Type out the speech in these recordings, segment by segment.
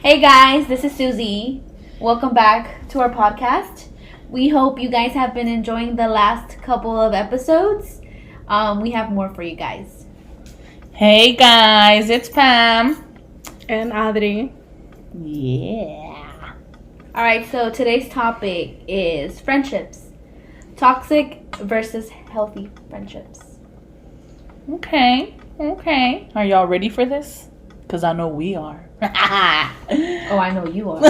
Hey guys, this is Susie. Welcome back to our podcast. We hope you guys have been enjoying the last couple of episodes. We have more for you guys. Hey guys, it's Pam. And Adri. Yeah. Alright, so today's topic is friendships. Toxic versus healthy friendships. Okay. Are y'all ready for this? Because I know we are. Oh, I know you are.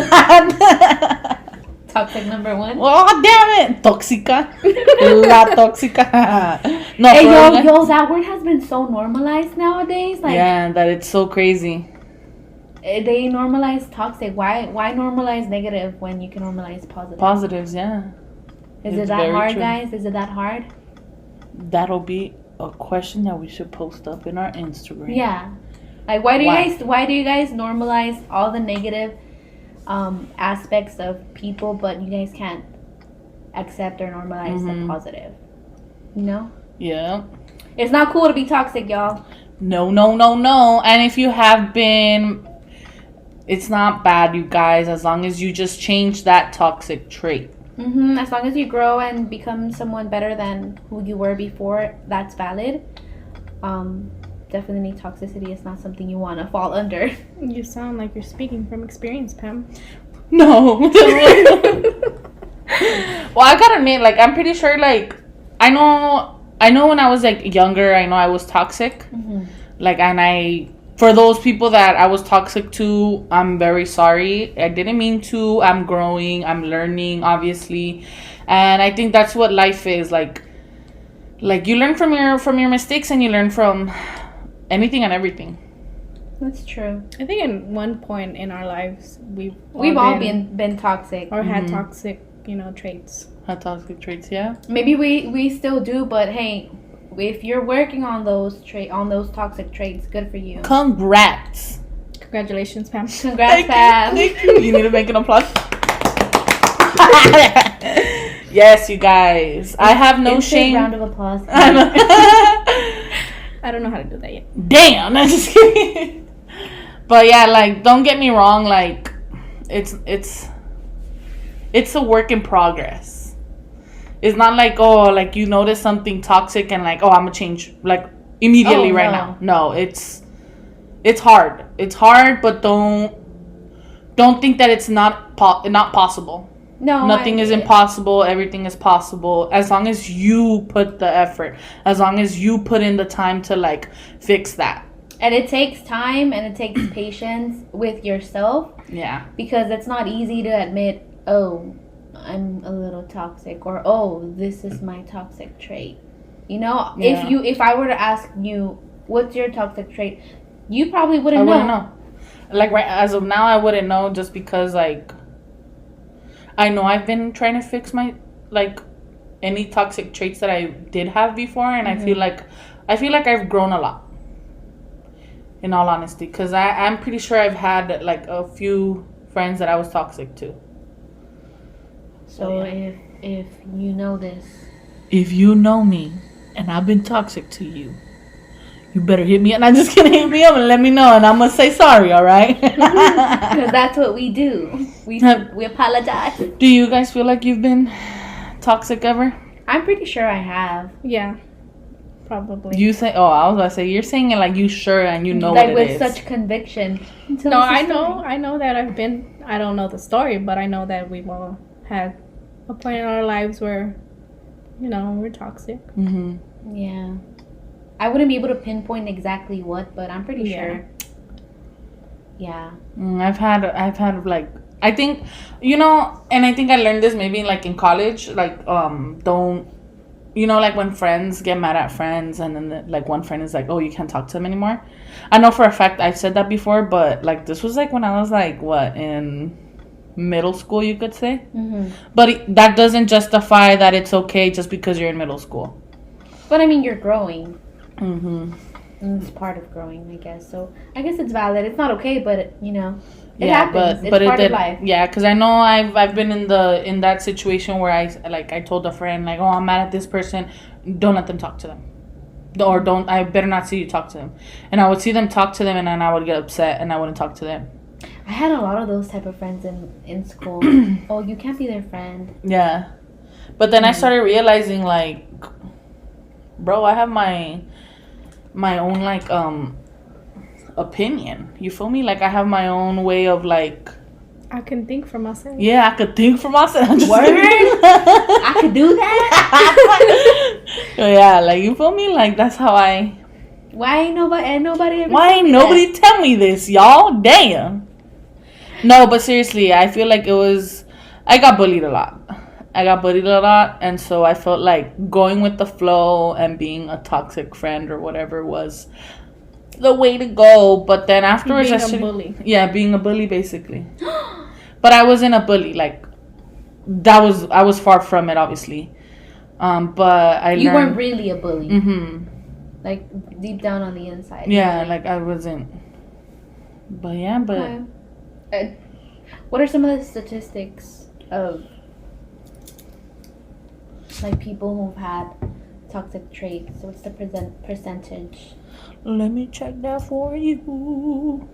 Toxic number one. Oh, damn it. Tóxica. La tóxica. No, Hey, yo, that word has been so normalized nowadays. Like, yeah, that it's so crazy. they normalize toxic. Why normalize negative when you can normalize positive? Positives, yeah. Is It's it that very hard, true. guys? Is it that hard? That'll be a question that we should post up in our Instagram. Yeah. Like, why do you guys normalize all the negative aspects of people, but you guys can't accept or normalize the positive? You know? Yeah. It's not cool to be toxic, y'all. No. And if you have been, it's not bad, you guys, as long as you just change that toxic trait. As long as you grow and become someone better than who you were before, that's valid. Definitely toxicity is not something you want to fall under. You sound like you're speaking from experience, Pam. No. Well, I gotta admit, like, I'm pretty sure, like, I know when I was, like, younger, I know I was toxic. Like, and for those people that I was toxic to, I'm very sorry. I didn't mean to. I'm growing. I'm learning, obviously. And I think that's what life is. Like you learn from your mistakes, and you learn from anything and everything. That's true. I think at one point in our lives, we've all been toxic. or had toxic, traits. Had toxic traits, yeah. Maybe we still do, but hey, if you're working on those toxic traits, good for you. Congrats. Congratulations, Pam. Congrats, Pam. Thank you. You need to make an applause. Yes, you guys. I have no Instant shame. round of applause. I don't know how to do that yet. Damn, I'm just kidding. But yeah, like, don't get me wrong, like, it's a work in progress. It's not like, oh, like, you notice something toxic and like, oh, I'm gonna change, like, immediately right now. No, it's hard. It's hard, but don't think that it's not possible. No, Nothing is impossible. Everything is possible as long as you put the effort, as long as you put in the time to, like, fix that. And it takes time and it takes patience with yourself. Yeah. Because it's not easy to admit, oh, I'm a little toxic, or oh, this is my toxic trait. You know, Yeah. if I were to ask you, what's your toxic trait, you probably I wouldn't wouldn't know. Like, right as of now, I wouldn't know, just because, like, I know I've been trying to fix my, like, any toxic traits that I did have before, and I feel like I've grown a lot. In all honesty, because I'm pretty sure I've had, like, a few friends that I was toxic to. So if you know this, If you know me and I've been toxic to you, you better hit me up. I'm just gonna hit me up and let me know, and I'm gonna say sorry, all right? because that's what we do. We apologize. Do you guys feel like you've been toxic ever? I'm pretty sure I have. Yeah, probably. You say, oh, I was about to say, you're saying it like you sure and you know like what with it is. such conviction. Tell No, us the I story. know that I've been. I don't know the story, but I know that we've all had a point in our lives where, we're toxic. Mm-hmm. Yeah. I wouldn't be able to pinpoint exactly what, but I'm pretty Yeah. sure. Yeah. I've had like, I think, and I think I learned this maybe like in college, like, don't, like when friends get mad at friends, and then like one friend is like, oh, you can't talk to them anymore. I know for a fact I've said that before, but like this was like when I was like, what, in middle school, you could say. But that doesn't justify that it's okay just because you're in middle school. But I mean, you're growing. Mm-hmm. And it's part of growing, I guess. So I guess it's valid. It's not okay, but it Yeah, happens. It's but part it did. of life. Yeah, because I know I've been in that situation where I told a friend, like, oh, I'm mad at this person. Don't let them talk to them. Or I better not see you talk to them. And I would see them talk to them, and then I would get upset and I wouldn't talk to them. I had a lot of those type of friends in school. Oh, you can't be their friend. Yeah. But then I started realizing, like, bro, I have my own, like, opinion. You feel me? Like, I have my own way of, like... I can think for myself. Yeah, I could think for myself. Word? I could do that? Yeah, like, you feel me? Like, that's how I... Why ain't nobody ever Why told ain't me nobody that? tell me this, y'all? Damn. No, but seriously, I feel like it was... I got bullied a lot. And so I felt like going with the flow and being a toxic friend or whatever was the way to go. But then afterwards, Being a bully. Yeah, being a bully, basically. But I wasn't a bully. Like, I was far from it, obviously. But I learned... You weren't really a bully. Mm-hmm. Like, deep down on the inside. Yeah, like, I wasn't. But yeah, but... Okay. What are some of the statistics of, like, people who've had toxic traits? What's the percentage? Let me check that for you.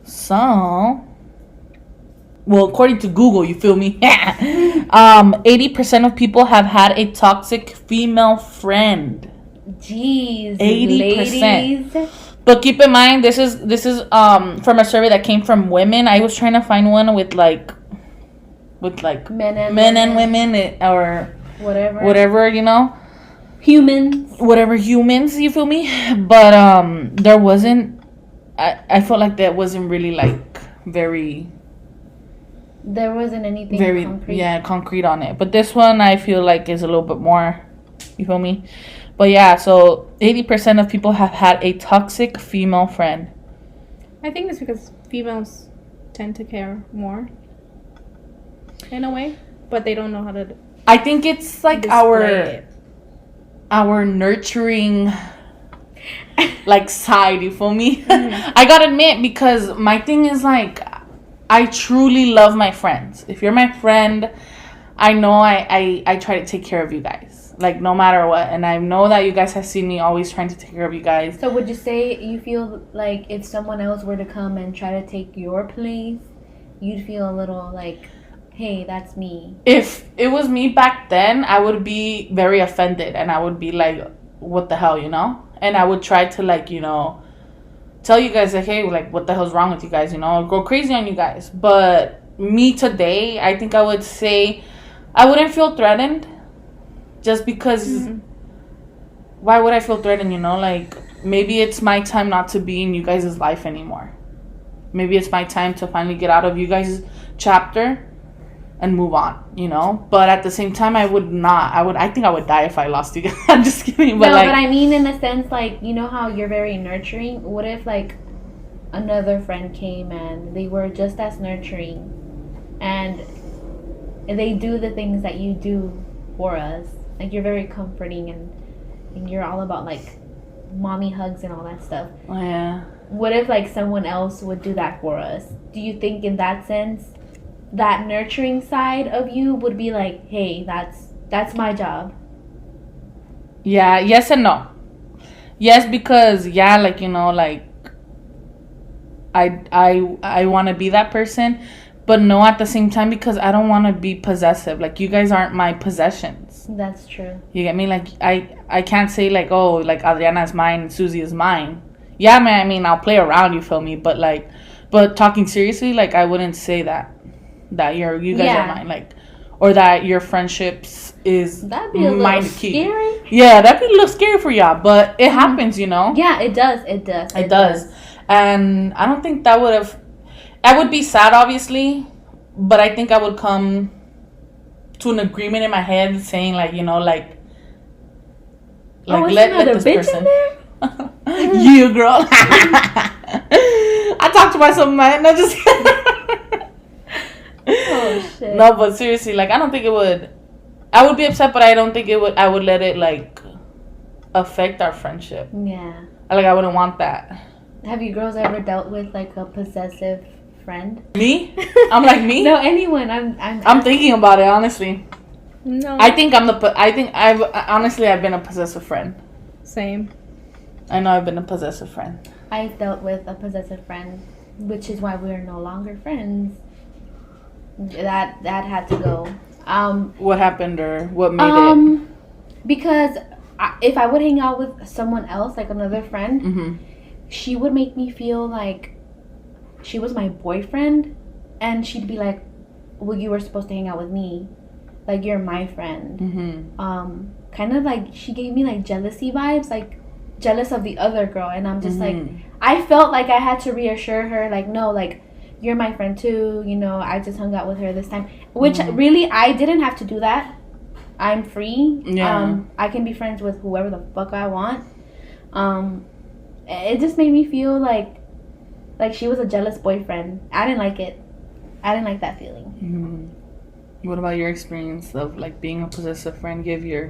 So, well, according to Google, you feel me? 80% of people have had a toxic female friend. Jeez, 80%. ladies. But keep in mind, this is from a survey that came from women. I was trying to find one with like Men and women or whatever, you know, humans. whatever humans, you feel me? But there wasn't. I felt like that wasn't really like very. There wasn't anything Very concrete. concrete on it. But this one I feel like is a little bit more. You feel me? But yeah, so 80% of people have had a toxic female friend. I think it's because females tend to care more, in a way, but they don't know how to. I think it's like display it. our nurturing like side, you feel me? Mm-hmm. I gotta admit, because my thing is like, I truly love my friends. If you're my friend, I know I try to take care of you guys. Like, no matter what. And I know that you guys have seen me always trying to take care of you guys. So would you say you feel like if someone else were to come and try to take your place, you'd feel a little like, hey, that's me? If it was me back then, I would be very offended. And I would be like, what the hell, you know? And I would try to, like, you know, tell you guys, like, hey, like, what the hell's wrong with you guys, you know? Go crazy on you guys. But me today, I think I would say I wouldn't feel threatened. Just because, why would I feel threatened, you know? Like, maybe it's my time not to be in you guys' life anymore. Maybe it's my time to finally get out of you guys' chapter and move on, you know? But at the same time, I would not. I think I would die if I lost you guys. I'm just kidding. But no, like, but I mean in the sense, like, you know how you're very nurturing? What if, like, another friend came and they were just as nurturing and they do the things that you do for us? Like, you're very comforting and you're all about, like, mommy hugs and all that stuff. oh, yeah. What if, like, someone else would do that for us? Do you think in that sense, that nurturing side of you would be like, hey, that's my job? Yeah, yes and no. Yes, because, yeah, like, you know, like, I want to be that person. But no, at the same time, because I don't want to be possessive. Like, you guys aren't my possessions. That's true. You get me? Like, I can't say, like, oh, like, Adriana is mine and Susie is mine. Yeah, man, I mean, I'll play around, you feel me? But, like, talking seriously, like, I wouldn't say that you guys are mine. Like, or that your friendships is That'd be a mine little to keep. scary. Yeah, that'd be a little scary for y'all. But it happens, you know? Yeah, it does. It does. And I don't think that would have... I would be sad, obviously, but I think I would come to an agreement in my head saying, like, you know, like let this person. You, girl. I talk to myself, man. No, just Oh shit. no, but seriously, like, I don't think it would. I would be upset, but I don't think it would. I would let it, like, affect our friendship. Yeah. Like, I wouldn't want that. Have you girls ever dealt with, like, a possessive friend? Me? I'm like, me? No, anyone. I'm thinking about it, honestly. No. I think I've been a possessive friend. Same. I know I've been a possessive friend. I've dealt with a possessive friend which is why we're no longer friends. That had to go. What happened or what made it? Because if I would hang out with someone else, like another friend, Mm-hmm. she would make me feel like she was my boyfriend, and she'd be like, well, you were supposed to hang out with me, like you're my friend. Mm-hmm. Kind of like she gave me like jealousy vibes, like jealous of the other girl, and I'm just Mm-hmm. like, I felt like I had to reassure her, like, no, like, you're my friend too, you know, I just hung out with her this time, which really I didn't have to do that. I'm free. Yeah. I can be friends with whoever the fuck I want. It just made me feel like she was a jealous boyfriend. I didn't like it. I didn't like that feeling. Mm-hmm. What about your experience of like being a possessive friend? Give your.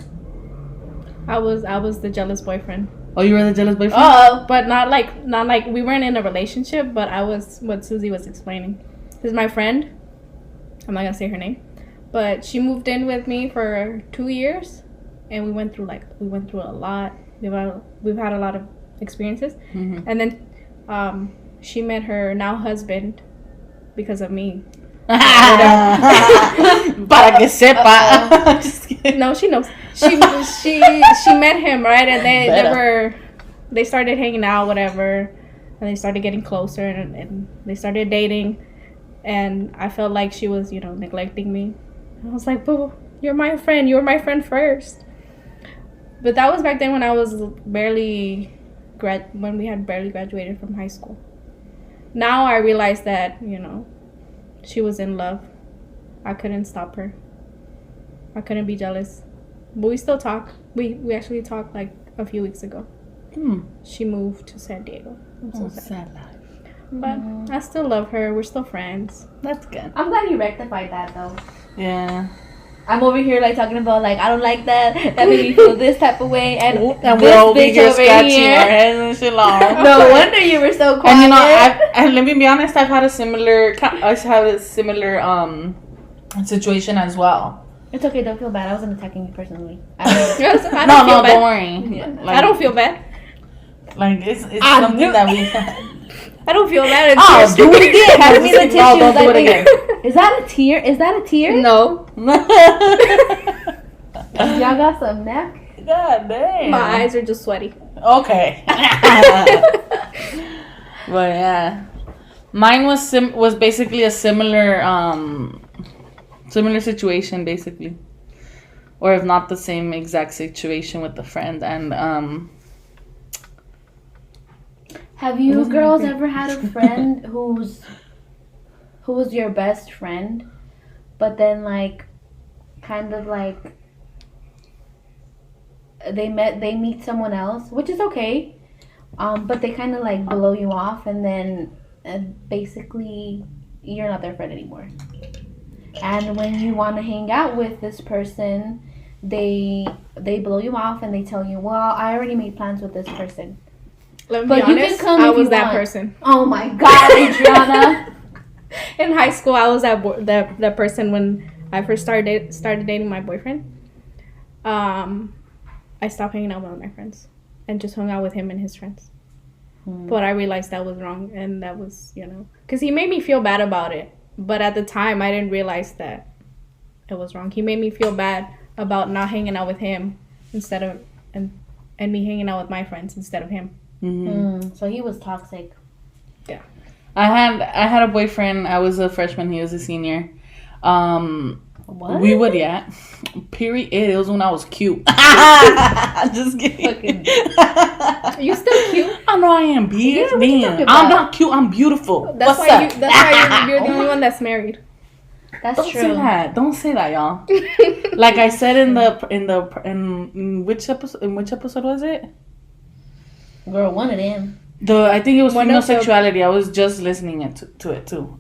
I was the jealous boyfriend. Oh, you were the jealous boyfriend? Oh, But not like we weren't in a relationship, but I was what Susie was explaining. This is my friend. I'm not gonna say her name. But she moved in with me for 2 years, and we went through a lot. We've had a lot of experiences. Mm-hmm. And then she met her now husband because of me. Para que sepa. Just kidding. No, she knows. She met him, right? And they started hanging out, whatever, and they started getting closer, and they started dating. And I felt like she was, neglecting me. I was like, boo, you're my friend. You were my friend first. But that was back then when I was when we had barely graduated from high school. Now I realize that, she was in love. I couldn't stop her. I couldn't be jealous. But we still talk. We actually talked like a few weeks ago. She moved to San Diego. I'm so sad. life. But I still love her. We're still friends. That's good. I'm glad you rectified that though. Yeah. I'm over here like talking about like I don't like that. That made me feel this type of way, and And this we're over bitch here over scratching here. our heads and shit long. No wonder you were so quiet. And let me be honest, I've had a similar situation as well. It's okay, don't feel bad. I wasn't attacking you personally. Yes, I No, don't feel bad. don't worry. Yeah. Like, I don't feel bad. like it's something that we. I don't feel bad. Oh, do it again. Pass me the tissues. No, don't do I it again. think- Is that a tear? Is that a tear? No. Y'all got some neck? God damn. My eyes are just sweaty. Okay. But yeah, mine was basically a similar situation basically, or if not the same exact situation with the friend. And Have you girls ever had a friend who was your best friend, but then like, kind of like, they meet someone else, which is okay, but they kind of like blow you off, and then basically you're not their friend anymore. And when you want to hang out with this person, they blow you off and they tell you, well, I already made plans with this person. Let me But be you can honest, come I if was you that want. person. Oh my God, Adriana. In high school, I was that person when I first started dating my boyfriend. I stopped hanging out with my friends and just hung out with him and his friends. But I realized that was wrong, and that was, because he made me feel bad about it. But at the time, I didn't realize that it was wrong. He made me feel bad about not hanging out with him instead of and me hanging out with my friends instead of him. So he was toxic. Yeah. I had a boyfriend. I was a freshman. He was a senior. What? We would, yeah. Period. It was when I was cute. Just kidding. You still cute? I know I am, bitch. Yeah, what you talking I'm about? not cute. I'm beautiful. That's What's why up? you're the only one that's married. That's Don't true. say that. Don't say that, y'all. Like I said in which episode was it? Girl, one of them. I think it was One female of the- sexuality. I was just listening to it too.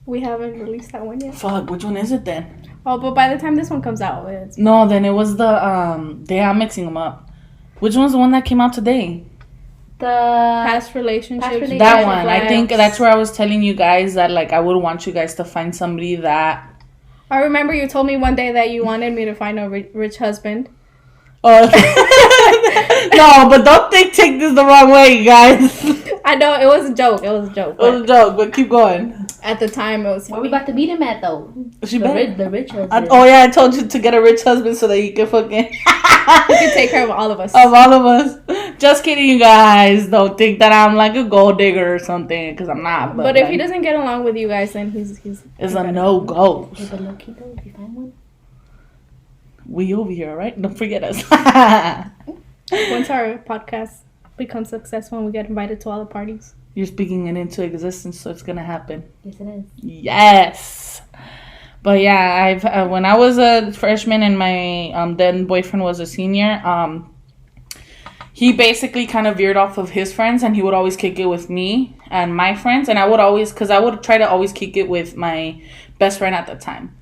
We haven't released that one yet. Fuck, which one is it then? Oh, but by the time this one comes out, it's No, then it was the I'm mixing them up. Which one's the one that came out today? The past relationships. Past relationships. That Red one. I think that's where I was telling you guys that like I would want you guys to find somebody that. I remember you told me one day that you wanted me to find a rich husband. Oh. No, but don't take this the wrong way, you guys. I know it was a joke. It was a joke. It was a joke, but keep going. At the time, it was. Where we about to meet him at though? She The rich husband. Oh yeah, I told you to get a rich husband so that you can fucking. You can take care of all of us. Of all of us. Just kidding, you guys. Don't think that I'm like a gold digger or something, because I'm not. But if he doesn't get along with you guys, then he's it's a no-go. Hey, but low key though, if you find one. We over here, right? Don't forget us. Once our podcast becomes successful and we get invited to all the parties. You're speaking it into existence, so it's gonna happen. Yes, it is. Yes. But yeah, I've when I was a freshman and my then boyfriend was a senior, he basically kind of veered off of his friends, and he would always kick it with me and my friends, and I would try to always kick it with my best friend at the time.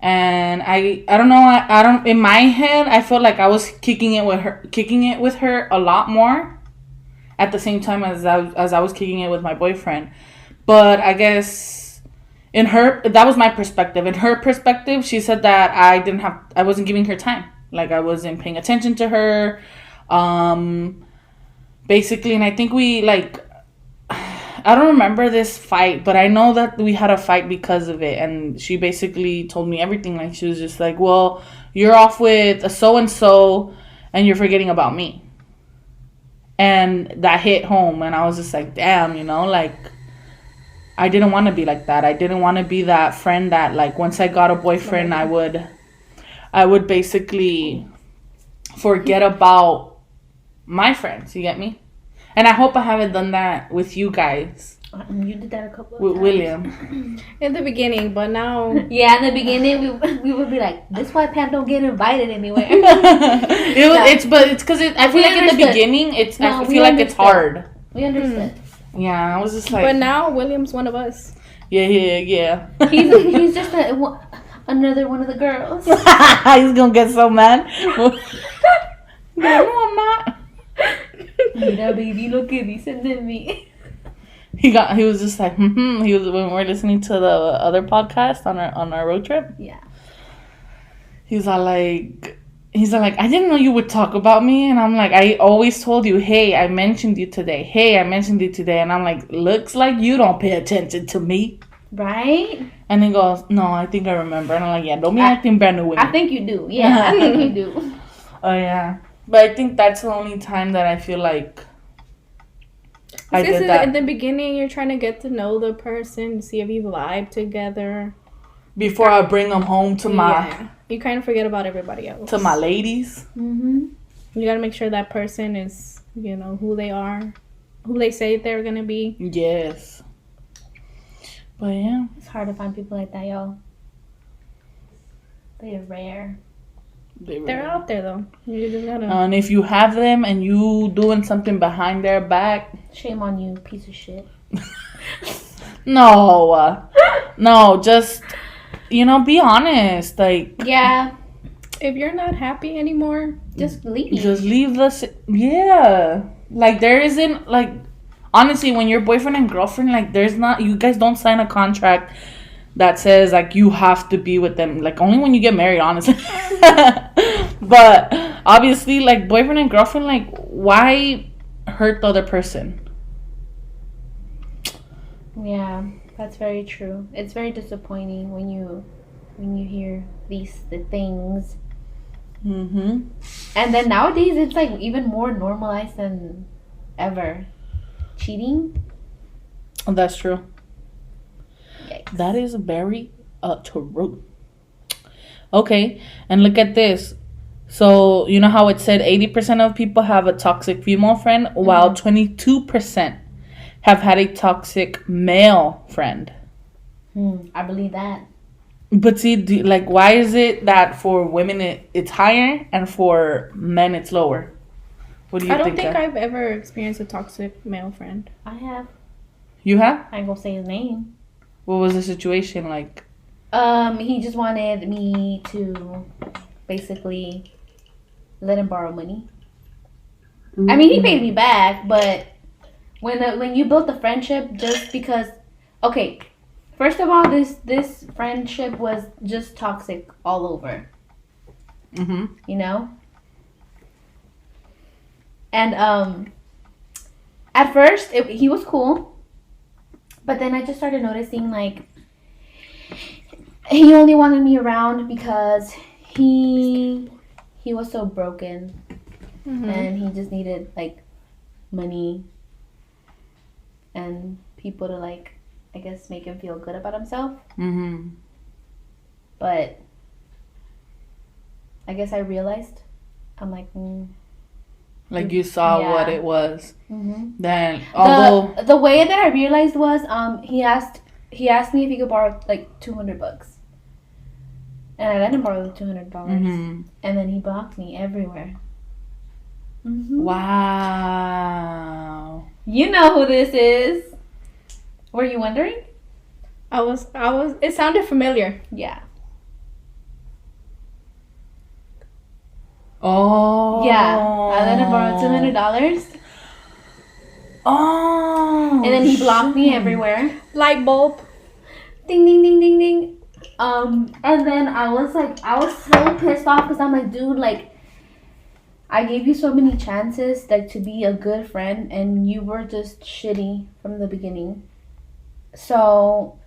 And I don't know, I don't, in my head, I felt like I was kicking it with her a lot more at the same time as I was kicking it with my boyfriend. But I guess that was my perspective. In her perspective, she said that I wasn't giving her time. Like I wasn't paying attention to her. Basically, and I think I don't remember this fight, but I know that we had a fight because of it. And she basically told me everything. Like, she was just like, well, you're off with a so-and-so and you're forgetting about me. And that hit home. And I was just like, damn, like, I didn't want to be like that. I didn't want to be that friend that, like, once I got a boyfriend, I would basically forget about my friends. You get me? And I hope I haven't done that with you guys. You did that a couple of with times. William. In the beginning, but now. Yeah, in the beginning, we would be like, this is why Pam don't get invited anywhere. It's because I feel like in the beginning, I feel like it's hard. We understood. Yeah, I was just like. But now William's one of us. Yeah. He's just another one of the girls. He's gonna get so mad. No, I'm not. Mira, baby, lo que dicen de mí. He was just like, He was when we were listening to the other podcast on our road trip. Yeah. He's all like, I didn't know you would talk about me, and I'm like, I always told you, hey, I mentioned you today. And I'm like, looks like you don't pay attention to me. Right? And he goes, no, I think I remember. And I'm like, yeah, don't be acting brand new with me. I think you do. Yeah, I think you do. Oh yeah. But I think that's the only time that I feel like I did that. In the beginning, you're trying to get to know the person, see if you vibe together. Before I bring them home to you kind of forget about everybody else. To my ladies. Mm-hmm. You got to make sure that person is, who they are, who they say they're going to be. Yes. But yeah. It's hard to find people like that, y'all. They're rare. They're out there though. You just gotta. And if you have them and you doing something behind their back, shame on you, piece of shit. No, just be honest. Like, yeah, if you're not happy anymore, just leave. Just leave yeah. Like, there isn't, like, honestly, when you're boyfriend and girlfriend, like, you guys don't sign a contract that says, like, you have to be with them. Like, only when you get married, honestly. But obviously, like, boyfriend and girlfriend, like, why hurt the other person? Yeah, that's very true. It's very disappointing when you hear the things. Mm-hmm. And then nowadays, it's like even more normalized than ever. Cheating. That's true. Yikes. That is very true. Okay, and look at this. So, you know how it said 80% of people have a toxic female friend, while 22% have had a toxic male friend. I believe that. But see, like, why is it that for women it's higher and for men it's lower? What do you think? I don't think I've ever experienced a toxic male friend. I have. You have? I ain't gonna say his name. What was the situation like? He just wanted me to basically let him borrow money. I mean, he paid me back, but when you built the friendship just because, okay, first of all, this friendship was just toxic all over. Mm-hmm. And At first, he was cool, but then I just started noticing like he only wanted me around because he was so broken, and he just needed like money and people to like, I guess, make him feel good about himself. But I guess I realized, I'm like, like you saw Yeah. what it was. Then although the way that I realized was he asked me if he could borrow like $200, and I let him borrow the $200, and then he blocked me everywhere. wow. You know who this is? Were you wondering? I was. It sounded familiar. Yeah. Oh. Yeah. I let him borrow $200, Oh. and then he blocked me everywhere. Light bulb. Ding ding ding ding ding. And then I was so pissed off because I'm like, dude, like, I gave you so many chances like to be a good friend, and you were just shitty from the beginning. So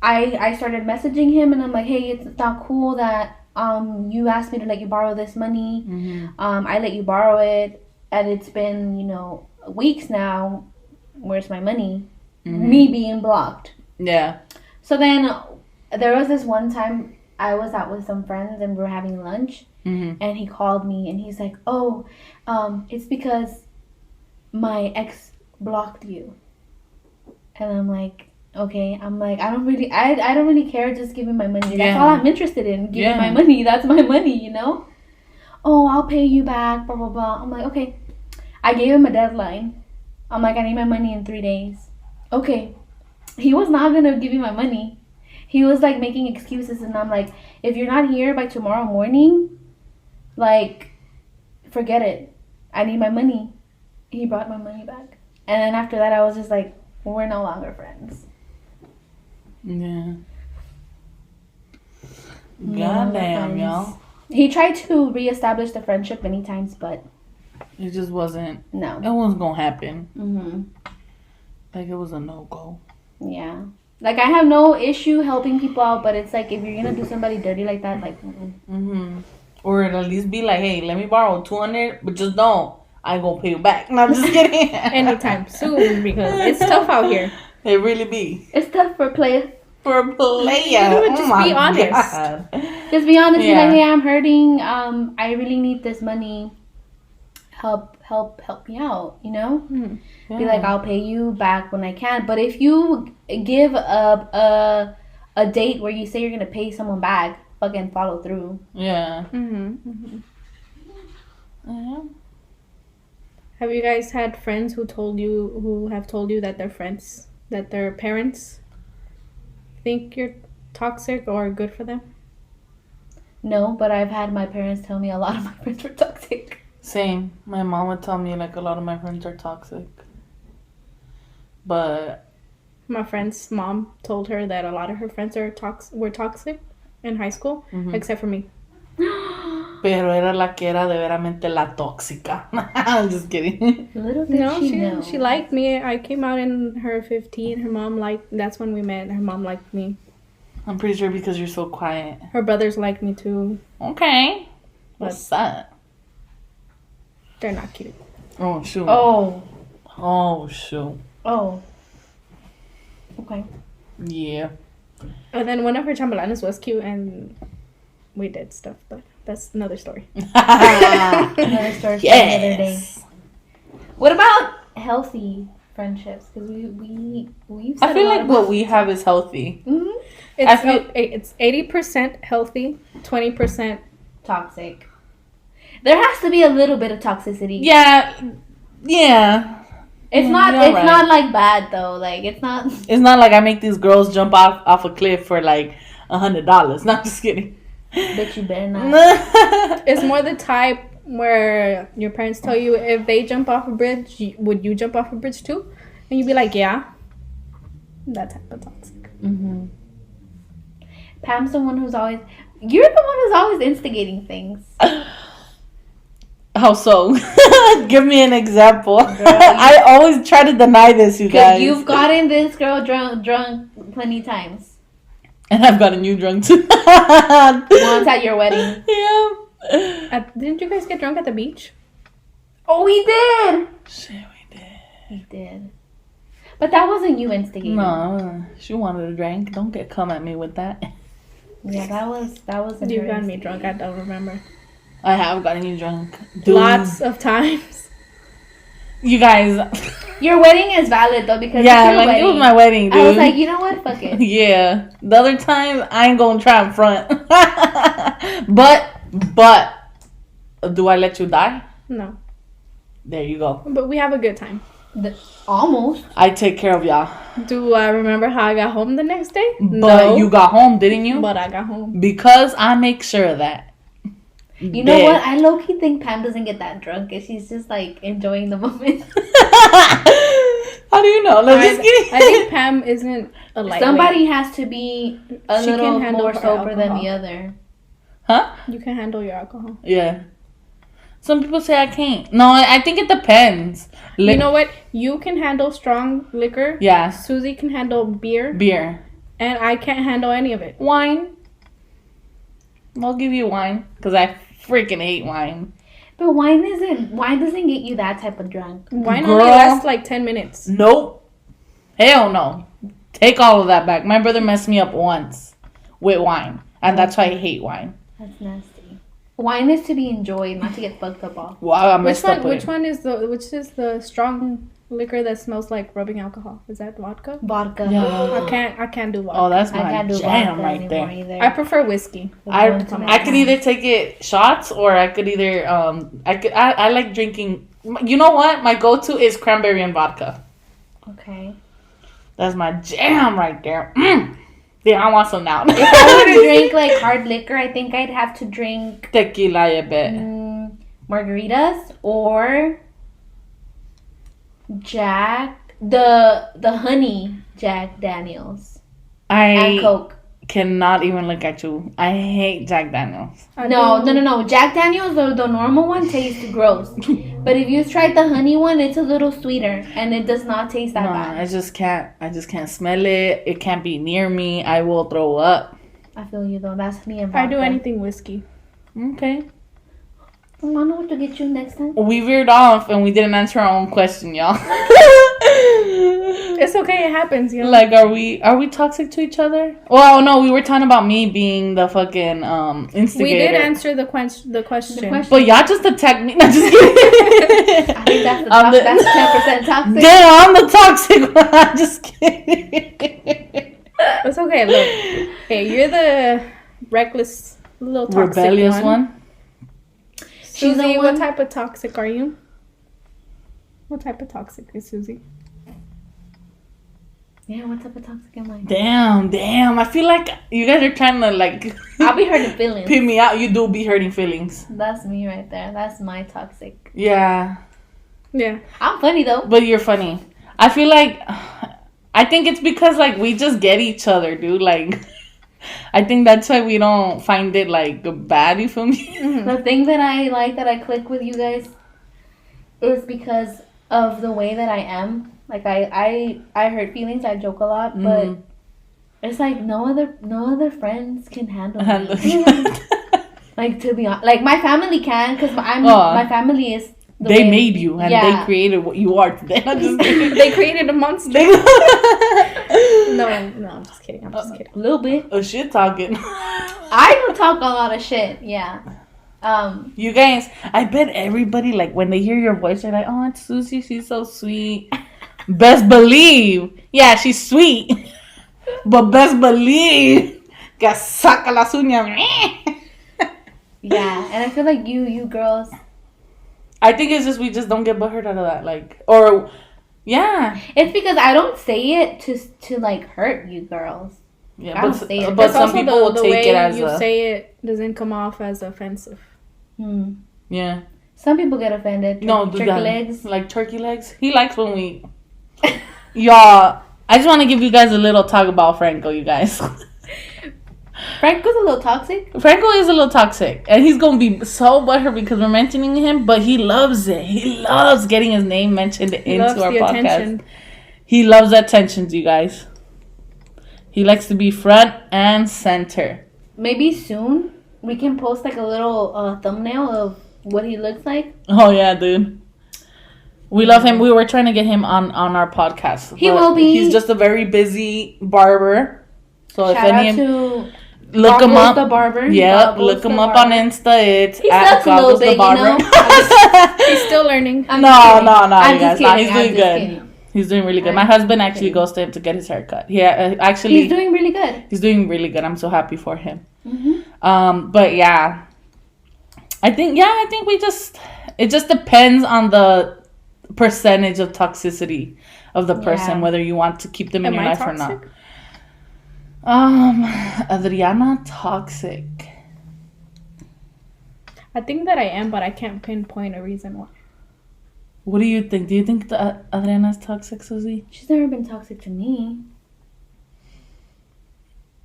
I started messaging him, and I'm like, hey, it's not cool that you asked me to let you borrow this money. I let you borrow it, and it's been, weeks now. Where's my money? Me being blocked. Yeah. So then there was this one time I was out with some friends and we were having lunch, and he called me and he's like, oh, it's because my ex blocked you. And I'm like, okay. I'm like, I don't really care. Just give me my money. That's all I'm interested in. Give me my money. That's my money, Oh, I'll pay you back, blah, blah, blah. I'm like, okay. I gave him a deadline. I'm like, I need my money in 3 days. Okay. He was not going to give me my money. He was like making excuses, and I'm like, if you're not here by tomorrow morning, like, forget it. I need my money. He brought my money back. And then after that, I was just like, we're no longer friends. Yeah. Goddamn, y'all. He tried to reestablish the friendship many times, but it just wasn't. No. It wasn't gonna happen. Like, it was a no-go. Yeah. Like, I have no issue helping people out, but it's like, if you're gonna do somebody dirty like that, like, Or at least be like, hey, let me borrow $200, but just don't. I ain't gonna pay you back. No, I'm just kidding. Anytime soon, because it's tough out here. It really be. It's tough for play. For a player. Just be honest. God. Just be honest. Yeah. Be like, hey, I'm hurting. I really need this money. Help me out, Yeah. Be like, I'll pay you back when I can. But if you give a date where you say you're gonna pay someone back, fucking follow through. Yeah. Have you guys had friends who have told you that that their parents think you're toxic or good for them? No, but I've had my parents tell me a lot of my friends were toxic. Same. My mom would tell me like a lot of my friends are toxic. But My friend's mom told her that a lot of her friends were toxic in high school, except for me. pero era la que era de veramente la tóxica. I'm just kidding. Little did she know. She liked me. I came out in her 15. Her mom that's when we met. Her mom liked me. I'm pretty sure because you're so quiet. Her brothers liked me too. Okay. What's that? They're not cute. Oh, shoot. Oh. Oh, shoot. Oh. Okay. Yeah. And then one of her chambelanes was cute and we did stuff, but that's another story. Another story for another day. What about healthy friendships? Because we've said I feel a lot like what we have is healthy. It's 80% healthy, 20% toxic. There has to be a little bit of toxicity. Yeah. It's not like bad though. Like it's not like I make these girls jump off a cliff for like $100. Not just kidding. But you better not. It's more the type where your parents tell you if they jump off a bridge, would you jump off a bridge too? And you'd be like, yeah. That type of toxic. Pam's the one you're the one who's always instigating things. How so? Give me an example. I always try to deny this, you guys. You've gotten this girl drunk plenty times. And I've gotten you drunk too. Once at your wedding. Yeah. Didn't you guys get drunk at the beach? Oh, we did. Shit, we did. We did. But that wasn't you instigating. No, she wanted a drink. Don't come at me with that. Yeah, that was. You got me drunk. I don't remember. I have gotten you drunk. Dude. Lots of times. You guys. Your wedding is valid though because Yeah, it's your like wedding. it was my wedding, dude. I was like, you know what? Fuck it. Yeah. The other times I ain't gonna try in front. but do I let you die? No. There you go. But we have a good time. Almost. I take care of y'all. Do I remember how I got home the next day? But you got home, didn't you? But I got home. Because I make sure of that. You know what? I low-key think Pam doesn't get that drunk and she's just like enjoying the moment. How do you know? Just kidding. I think Pam isn't a lightweight. Somebody has to be a She little can handle more her sober than alcohol. the other. Huh? You can handle your alcohol. Yeah. Some people say I can't. No, I think it depends. You know what? You can handle strong liquor. Yeah. Susie can handle beer. Beer. And I can't handle any of it. Wine. I'll give you wine. Because I freaking hate wine. But wine doesn't get you that type of drunk. Wine Girl. only lasts like 10 minutes. Nope. Hell no. Take all of that back. My brother messed me up once with wine. And that's why I hate wine. That's nasty. Wine is to be enjoyed, not to get fucked up off. Wow, I messed up with Which is the strong liquor that smells like rubbing alcohol? Is that vodka? Vodka. Yeah. I can't do vodka. Oh, that's I my can't do jam vodka right anymore there. either. I prefer whiskey. I could either take it shots or I could either I like drinking. You know what? My go-to is cranberry and vodka. Okay. That's my jam right there. Yeah, I want some now. If I were to drink like hard liquor, I think I'd have to drink Tequila, I bet. margaritas or the honey Jack Daniels and I Coke. cannot even look at you. I hate Jack Daniels. No. Jack Daniels, the normal one, tastes gross. But if you've tried the honey one, it's a little sweeter and it does not taste that bad. I just can't smell it. It can't be near me. I will throw up. I feel you though. That's me and vodka. I do anything whiskey. Okay. I don't know what to get you next time. We veered off and we didn't answer our own question, y'all. It's okay. It happens. You know. Like, are we toxic to each other? Well, no, we were talking about me being the fucking instigator. We did answer the question. But y'all just attacked me. No, just kidding. I think that's 10% toxic. Damn, I'm the toxic one. I'm just kidding. It's okay. Look, hey, you're the reckless, little toxic Rebellious one. She's the Susie, one- what type of toxic are you? What type of toxic is Susie? Yeah, what type of toxic am I? Damn. I feel like you guys are trying to like I'll be hurting feelings. pin me out. You do be hurting feelings. That's me right there. That's my toxic. Yeah. Yeah. I'm funny though. But you're funny. I feel like I think it's because like we just get each other, dude. Like I think that's why we don't find it like bad, you feel me? The thing that I like that I click with you guys is because of the way that I am. Like I hurt feelings. I joke a lot, but it's like no other friends can handle me. Like to be honest, like my family can because my family is. They made you and they created what you are today. I'm just kidding. They created a monster. No, I'm just kidding. A little bit. Oh, shit talking. I do talk a lot of shit. Yeah. You guys, I bet everybody like when they hear your voice, they're like, "Oh, it's Susie. She's so sweet." Best believe, yeah, she's sweet. But best believe, que saca las uñas. Yeah, and I feel like you girls. I think it's just we just don't get butthurt out of that, like, or yeah. It's because I don't say it to like hurt you girls. Yeah, I don't say it. but some people will take it as you say it doesn't come off as offensive. Yeah. Some people get offended. Turkey legs. Like turkey legs. He likes when we. Y'all, I just want to give you guys a little talk about Franco, you guys. Franco's a little toxic. Franco is a little toxic, and he's gonna be so butthurt because we're mentioning him, but he loves it. He loves getting his name mentioned into our podcast. Attention. He loves attention, you guys. He likes to be front and center. Maybe soon we can post like a little thumbnail of what he looks like. Oh yeah, dude. We love him. We were trying to get him on our podcast. He will be. He's just a very busy barber. So shout if any out to look him up. The barber. Yep, look him up on Insta. It's he at Goggles the Barber. He's still learning. No, you guys. Kidding. He's doing good. He's doing really good. My husband actually goes to him to get his hair cut. Yeah, actually. He's doing really good. He's doing really good. I'm so happy for him. Mm-hmm. But yeah. I think we just... It just depends on the percentage of toxicity of the person, whether you want to keep them in your life toxic? Or not. Adriana, toxic. I think that I am, but I can't pinpoint a reason why. What do you think? Do you think that Adriana's toxic, Susie? She's never been toxic to me.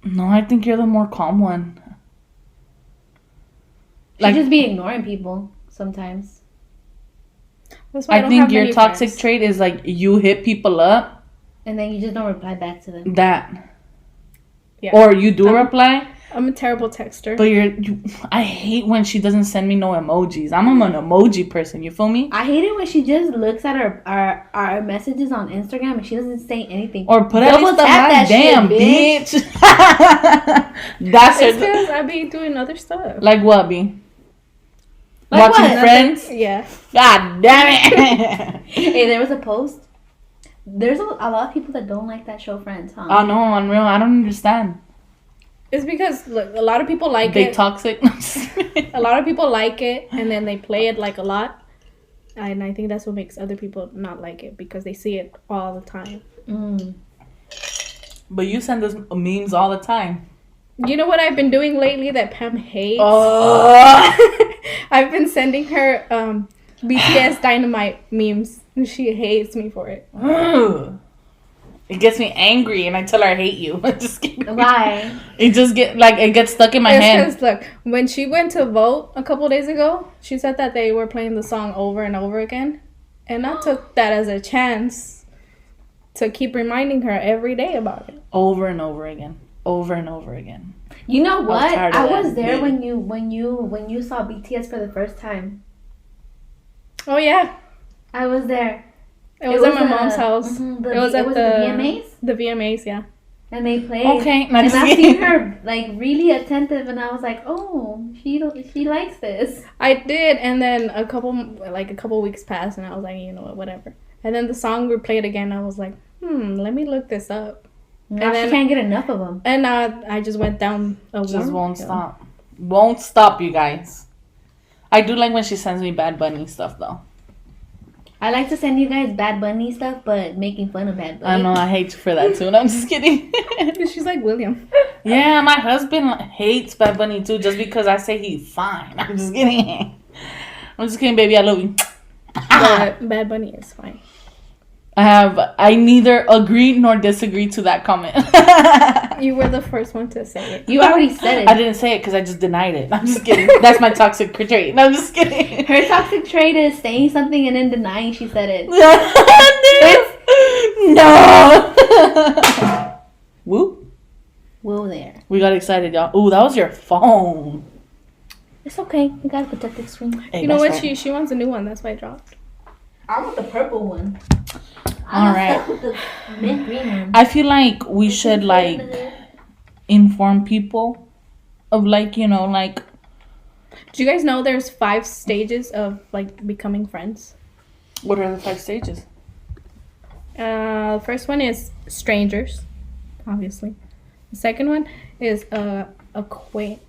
No, I think you're the more calm one. She just be ignoring people sometimes. That's why I think your toxic trait is like you hit people up. And then you just don't reply back to them. That. Yeah. Or you do reply. I'm a terrible texter. But I hate when she doesn't send me no emojis. I'm an emoji person. You feel me? I hate it when she just looks at our messages on Instagram and she doesn't say anything. Or put at least that damn shit, bitch. That's it's because I be doing other stuff. Like what, B? Like watching what? Friends? Yeah. God damn it. Hey, there was a post. There's a lot of people that don't like that show, Friends, huh? Oh no, unreal. I don't understand. It's because look, a lot of people like they it. Toxic. A lot of people like it, and then they play it like a lot, and I think that's what makes other people not like it because they see it all the time. But you send us memes all the time. You know what I've been doing lately that Pam hates? Oh. I've been sending her BTS Dynamite memes, and she hates me for it. It gets me angry, and I tell her I hate you. Just kidding. Why? It just it gets stuck in my head. Because look, when she went to vote a couple days ago, she said that they were playing the song over and over again, and I took that as a chance to keep reminding her every day about it. Over and over again. Over and over again. You know what? I was there when you saw BTS for the first time. Oh yeah, I was there. It was at my mom's house. Mm-hmm, it was at the VMAs? The VMAs, yeah. And they played. Okay, and I seen her like really attentive, and I was like, "Oh, she likes this." I did, and then a couple weeks passed, and I was like, you know what, whatever. And then the song replayed again. I was like, let me look this up. Now and then, she can't get enough of them. And I just went down a just won't stop. Won't stop, you guys. I do like when she sends me Bad Bunny stuff though. I like to send you guys Bad Bunny stuff, but making fun of Bad Bunny. I know, I hate you for that too. And I'm just kidding. She's like William. Yeah, my husband hates Bad Bunny too, just because I say he's fine. I'm just kidding. I'm just kidding, baby. I love you. But Bad Bunny is fine. I neither agree nor disagree to that comment. You were the first one to say it. You already said it. I didn't say it because I just denied it. I'm just kidding. That's my toxic trait. No, I'm just kidding. Her toxic trait is saying something and then denying she said it. No. Woo. Whoa there. We got excited, y'all. Ooh, that was your phone. It's okay. You gotta protect the screen. Hey, you know what? Right. She wants a new one. That's why I dropped. I want the purple one. All right. The mint green one. I feel like we should inform people of Do you guys know there's 5 stages of becoming friends? What are the 5 stages? The first one is strangers, obviously. The second one is acquaintances.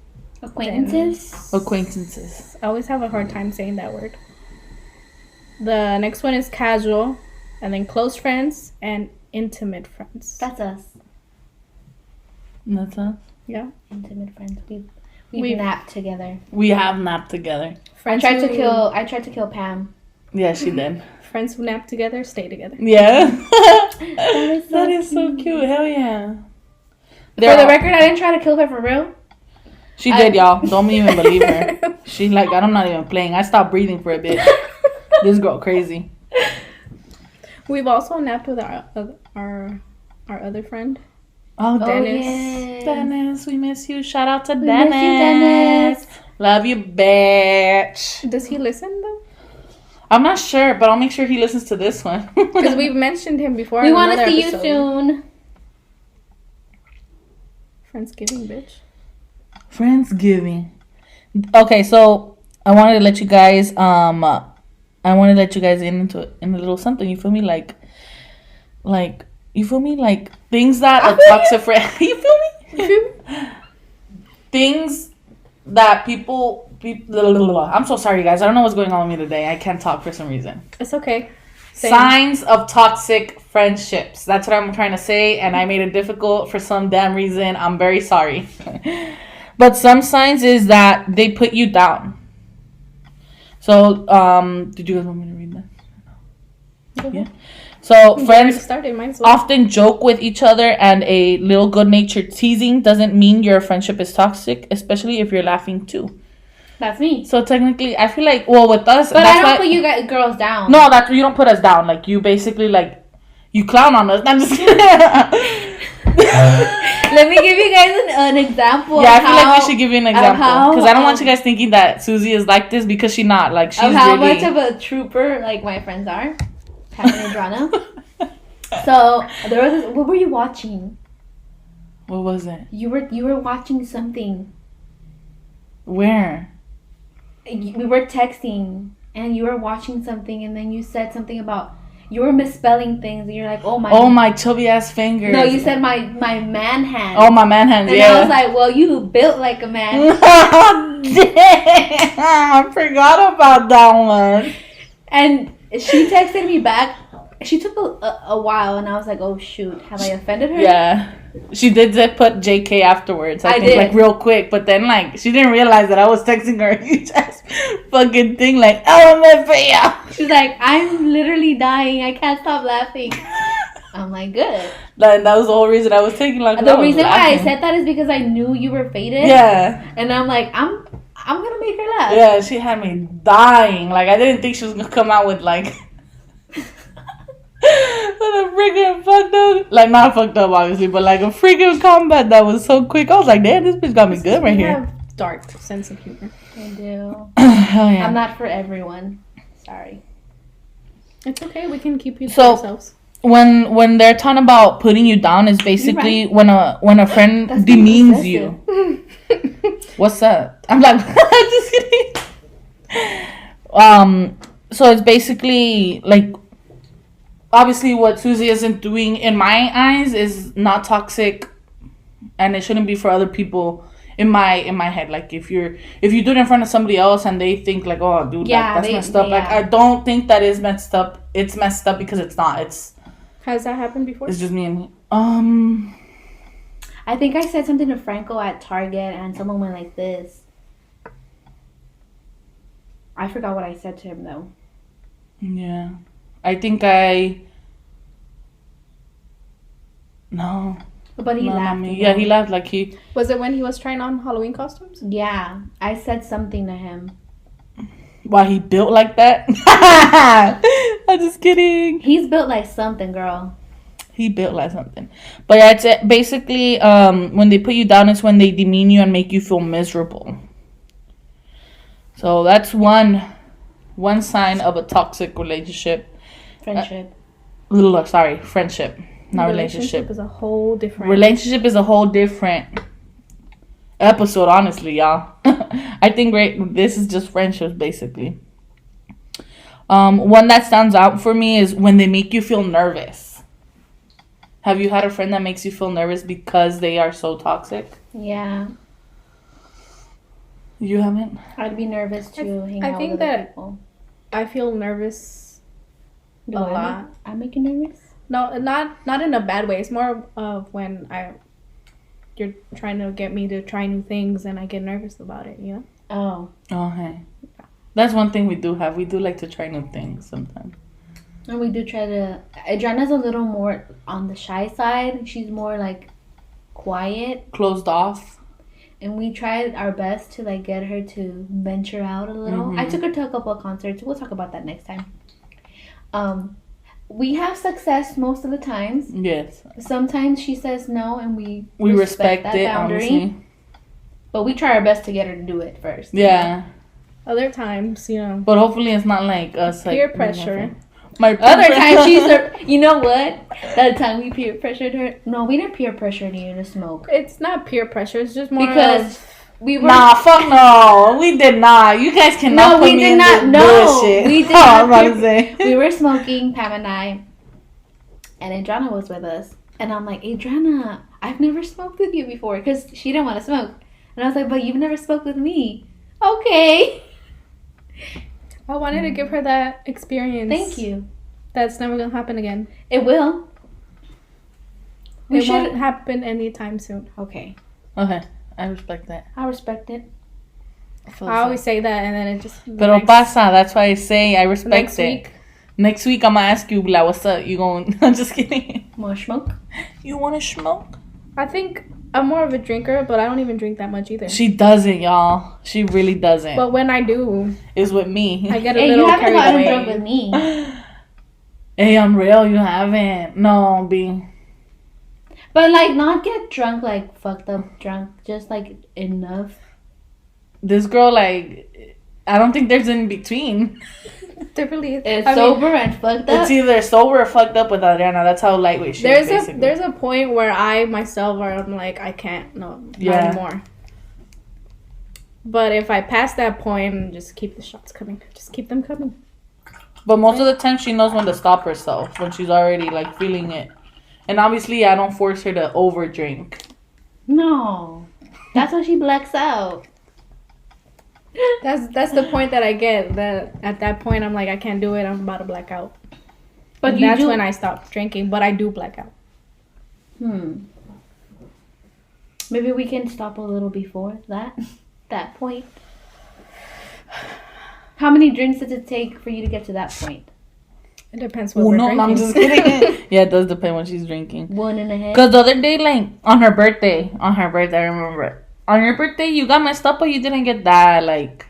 I always have a hard time saying that word. The next one is casual, and then close friends and intimate friends. That's us. That's us? Yeah. Intimate friends. We napped together. We have napped together. I tried to kill Pam. Yeah, she did. Friends who nap together stay together. Yeah. That is so cute. Hell yeah. For the record, I didn't try to kill her for real. She did, y'all. Don't even believe her. She like, I'm not even playing. I stopped breathing for a bit. This girl crazy. We've also napped with our other friend. Oh, Dennis. Yes. Dennis, we miss you. Shout out to We Dennis. miss you, Dennis. Love you, bitch. Does he listen though? I'm not sure, but I'll make sure he listens to this one. Because we've mentioned him before. We want to see you soon. Friendsgiving, bitch. Friendsgiving. Okay, so I wanted to let you guys into a little something. You feel me? Like you feel me? Like things that a toxic friend. You feel me? Things that people. I'm so sorry, guys. I don't know what's going on with me today. I can't talk for some reason. It's okay. Same. Signs of toxic friendships. That's what I'm trying to say, and I made it difficult for some damn reason. I'm very sorry. But some signs is that they put you down. So, did you guys want me to read that? Yeah. So, friends often joke with each other, and a little good-natured teasing doesn't mean your friendship is toxic, especially if you're laughing too. That's me. So technically, I feel like, well, with us, but I don't put you guys, girls down. No, that you don't put us down. Like you basically like you clown on us. I'm just kidding. Let me give you guys an example. Yeah, I feel like we should give you an example because I don't want you guys thinking that Susie is like this because she's not. Like she's how really... much of a trooper like my friends are. Pat and Adriana. So there was this, what were you watching? What was it? You were watching something. Where? We were texting and you were watching something and then you said something about you were misspelling things and you're like, oh my chubby ass fingers. No, you said my man hand. Oh, my man hand. And yeah. I was like, well, you built like a man. Damn, I forgot about that one. And she texted me back. She took a while and I was like, oh shoot, have I offended her? Yeah. She did put JK afterwards. I think did. Like real quick, but then like she didn't realize that I was texting her a huge ass fucking thing like LMFAO. She's like, I'm literally dying. I can't stop laughing. I'm like, good. That was the whole reason I was taking like the reason why I said that is because I knew you were faded. Yeah. And I'm like, I'm gonna make her laugh. Yeah, she had me dying. Like I didn't think she was gonna come out with like with a freaking fucked up, like not fucked up obviously, but like a freaking combat that was so quick. I was like, damn, this bitch got me good right here. Have dark sense of humor. I do. Hell yeah. I'm not for everyone. Sorry. It's okay. We can keep you to ourselves. When they're talking about putting you down is basically when a friend demeans you. What's that? I'm like, just kidding. So it's basically like. Obviously, what Susie isn't doing, in my eyes, is not toxic, and it shouldn't be for other people. In my head, like if you do it in front of somebody else and they think like, oh, dude, that's messed up. Like I don't think that is messed up. It's messed up because it's not. Has that happened before? It's just me and I think I said something to Franco at Target, and someone went like this. I forgot what I said to him though. Yeah. I think no. But he laughed. Yeah, he laughed like he... Was it when he was trying on Halloween costumes? Yeah. I said something to him. Why he built like that? I'm just kidding. He's built like something, girl. He built like something. But yeah, it's basically when they put you down, it's when they demean you and make you feel miserable. So that's one sign of a toxic relationship. Friendship. Friendship. Not relationship. Is a whole different... Relationship is a whole different episode, honestly, y'all. I think this is just friendships, basically. One that stands out for me is when they make you feel nervous. Have you had a friend that makes you feel nervous because they are so toxic? Yeah. You haven't? I'd be nervous to hang out with other people. I feel nervous a lot. I make you nervous? No, not in a bad way. It's more of when you're trying to get me to try new things and I get nervous about it, you know? Oh. Okay. That's one thing we do have. We do like to try new things sometimes. And we do try to... Adriana's a little more on the shy side. She's more like quiet, closed off. and we tried our best to like get her to venture out a little. I took her to a couple of concerts. We'll talk about that next time. We have success most of the times. Yes. Sometimes she says no, and we respect that it, boundary. honestly. But we try our best to get her to do it first. Yeah. Other times, you know, But hopefully it's not like us. Like, peer pressure. My Other times she's, you know what? That time we peer pressured her. No, we didn't peer pressure you to smoke It's not peer pressure. It's just more because we were. Nah, fuck no. We did not. You guys cannot put me in this bullshit. We did Oh, not. I'm about to say. We were smoking, Pam and I, and Adriana was with us. And I'm like, Adriana, I've never smoked with you before because she didn't want to smoke. And I was like, but you've never smoked with me. Okay. I wanted to give her that experience. Thank you. That's never gonna happen again. It will. It won't happen anytime soon. Okay. Okay. I respect that. I respect it. I always say that, and then it just. Pero pasa. That's why I say I respect next it. week. Next week I'm gonna ask you, like, what's up? You going? I'm just kidding. Want to smoke? You want to smoke? I think I'm more of a drinker, but I don't even drink that much either. She doesn't, y'all. She really doesn't. But when I do, It's with me. I get a Hey, you little haven't carried gotten away. drunk with me. Hey, I'm real. You haven't. No, B. But like, not get drunk, like fucked up drunk. Just like enough. This girl, like, I don't think there's in between. There really is. It's I mean, sober and fucked up. It's either sober or fucked up with Adriana. That's how lightweight she is, basically. there's a point where I myself I'm like I can't not anymore. But if I pass that point, just keep the shots coming. Just keep them coming. But most of the time, she knows when to stop herself when she's already like feeling it. And obviously, I don't force her to over drink. No, that's why she blacks out. That's the point that I get. That at that point I'm like I can't do it. I'm about to black out. But And that's when I stop drinking. But I do black out. Maybe we can stop a little before that point. How many drinks does it take for you to get to that point? It depends what we're No, drinking. I'm just kidding. Yeah, it does depend when she's drinking. 1.5. Because the other day, like, on her birthday, I remember it. On your birthday, you got messed up, but you didn't get that, like...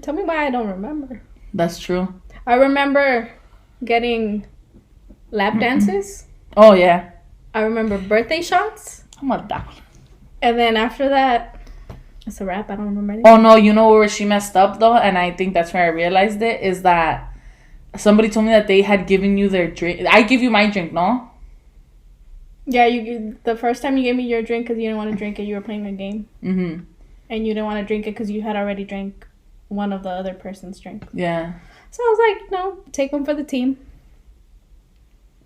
Tell me why I don't remember. That's true. I remember getting lap dances. Oh, yeah. I remember birthday shots. I'm a down. And then after that, it's a wrap. I don't remember anything. Oh, no, you know where she messed up, though? And I think that's where I realized it, is that somebody told me that they had given you their drink. I give you my drink, no? Yeah, you. The first time you gave me your drink because you didn't want to drink it, you were playing a game. Mm-hmm. And you didn't want to drink it because you had already drank one of the other person's drink. Yeah. So I was like, no, take one for the team.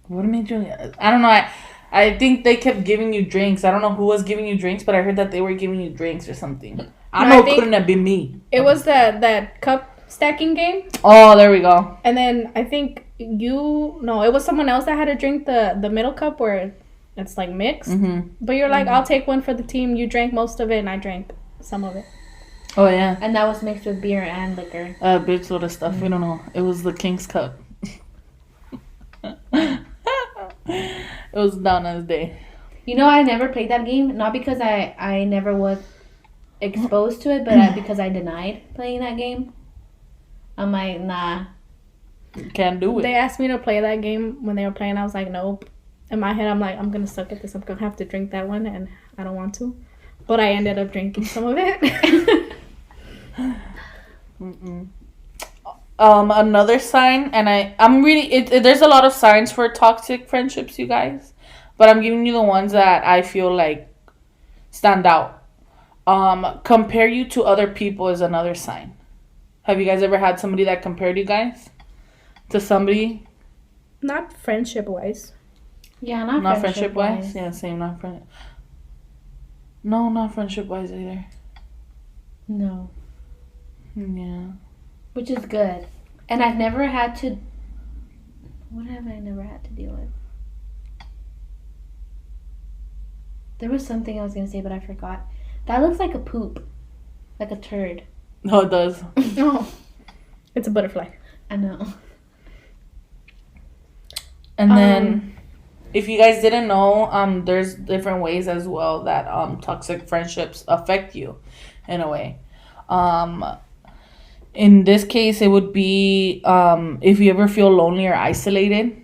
What made you... I don't know. I think they kept giving you drinks. I don't know who was giving you drinks, but I heard that they were giving you drinks or something. I know it couldn't have been me. It was that cup stacking game. Oh, there we go. And then I think it was someone else that had to drink the middle cup where it's like mixed. Mm-hmm. But you're like, I'll take one for the team. You drank most of it and I drank some of it. Oh, yeah. And that was mixed with beer and liquor. Bitch load of stuff. We don't know. It was the King's Cup. It was Donna's day. You know, I never played that game. Not because I never was exposed to it, but because I denied playing that game. I'm like, nah. Can't do it. They asked me to play that game when they were playing. I was like, nope. In my head, I'm like, I'm going to suck at this. I'm going to have to drink that one, and I don't want to. But I ended up drinking some of it. Another sign, and I'm really... there's a lot of signs for toxic friendships, you guys. But I'm giving you the ones that I feel like stand out. Compare you to other people is another sign. Have you guys ever had somebody that compared you guys to somebody? Not friendship-wise. Yeah, Not friendship-wise? Yeah, same, not friendship. No, not friendship-wise either. No. Yeah. Which is good. And I've never had to... What have I never had to deal with? There was something I was going to say, but I forgot. That looks like a poop. Like a turd. No, it does. Oh. It's a butterfly. I know. And then if you guys didn't know, there's different ways as well that toxic friendships affect you in a way. In this case, it would be if you ever feel lonely or isolated.